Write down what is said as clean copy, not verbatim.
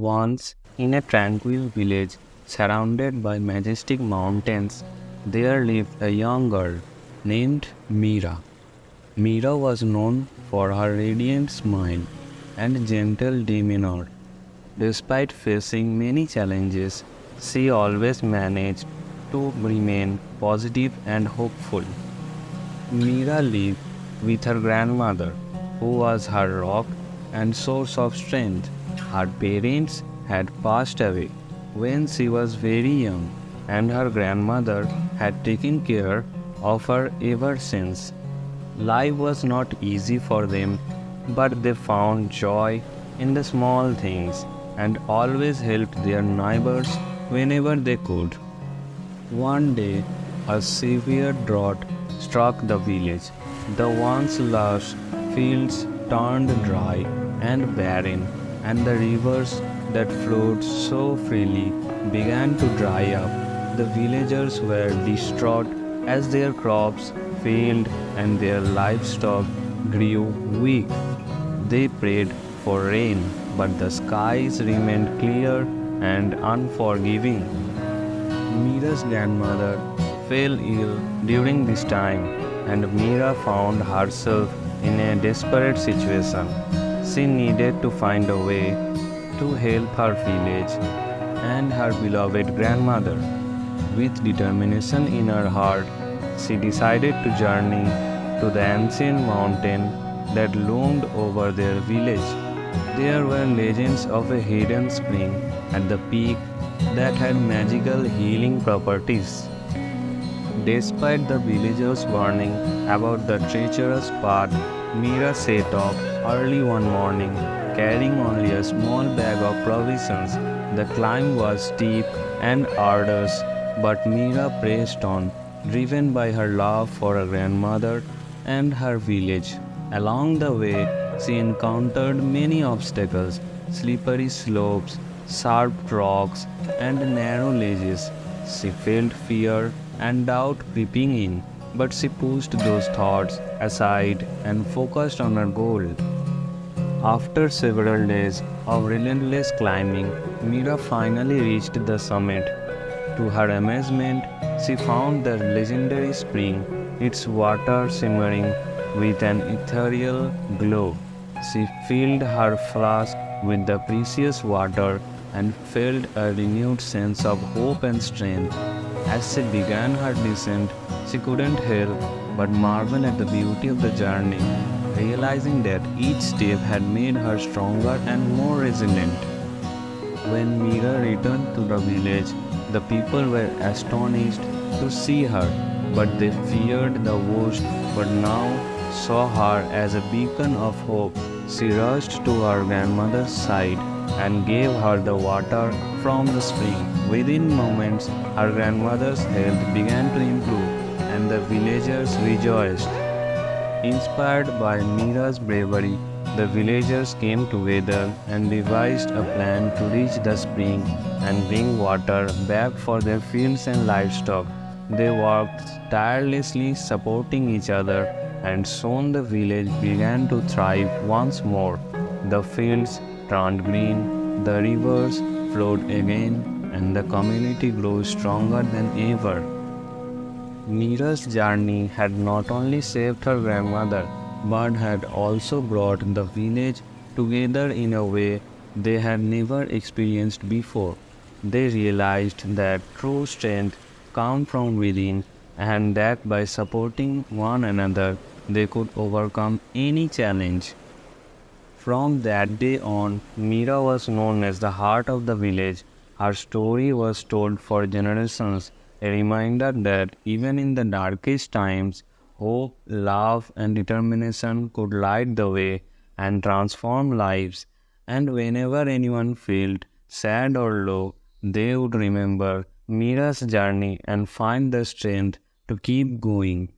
Once, in a tranquil village surrounded by majestic mountains, there lived a young girl named Mira. Mira was known for her radiant smile and gentle demeanor. Despite facing many challenges, she always managed to remain positive and hopeful. Mira lived with her grandmother, who was her rock and source of strength. Her parents had passed away when she was very young, and her grandmother had taken care of her ever since. Life was not easy for them, but they found joy in the small things and always helped their neighbors whenever they could. One day, a severe drought struck the village. The once lush fields turned dry and barren, and the rivers that flowed so freely began to dry up. The villagers were distraught as their crops failed and their livestock grew weak. They prayed for rain, but the skies remained clear and unforgiving. Mira's grandmother fell ill during this time, and Mira found herself in a desperate situation. She needed to find a way to help her village and her beloved grandmother. With determination in her heart, she decided to journey to the ancient mountain that loomed over their village. There were legends of a hidden spring at the peak that had magical healing properties. Despite the villagers' warning about the treacherous path, Mira set off early one morning, carrying only a small bag of provisions. The climb was steep and arduous, but Mira pressed on, driven by her love for her grandmother and her village. Along the way, she encountered many obstacles, slippery slopes, sharp rocks, and narrow ledges. She felt fear and doubt creeping in, but she pushed those thoughts aside and focused on her goal. After several days of relentless climbing, Mira finally reached the summit. To her amazement, she found the legendary spring, its water shimmering with an ethereal glow. She filled her flask with the precious water and felt a renewed sense of hope and strength. As she began her descent, she couldn't help but marvel at the beauty of the journey, realizing that each step had made her stronger and more resilient. When Mira returned to the village, the people were astonished to see her, but they feared the worst, but now saw her as a beacon of hope. She rushed to her grandmother's side and gave her the water from the spring. Within moments, her grandmother's health began to improve, and the villagers rejoiced. Inspired by Mira's bravery, the villagers came together and devised a plan to reach the spring and bring water back for their fields and livestock. They worked tirelessly, supporting each other, and soon the village began to thrive once more. The fields turned green, the rivers flowed again, and the community grew stronger than ever. Mira's journey had not only saved her grandmother, but had also brought the village together in a way they had never experienced before. They realized that true strength comes from within, and that by supporting one another, they could overcome any challenge. From that day on, Mira was known as the heart of the village. Her story was told for generations, a reminder that even in the darkest times, hope, love, and determination could light the way and transform lives. And whenever anyone felt sad or low, they would remember Mira's journey and find the strength to keep going.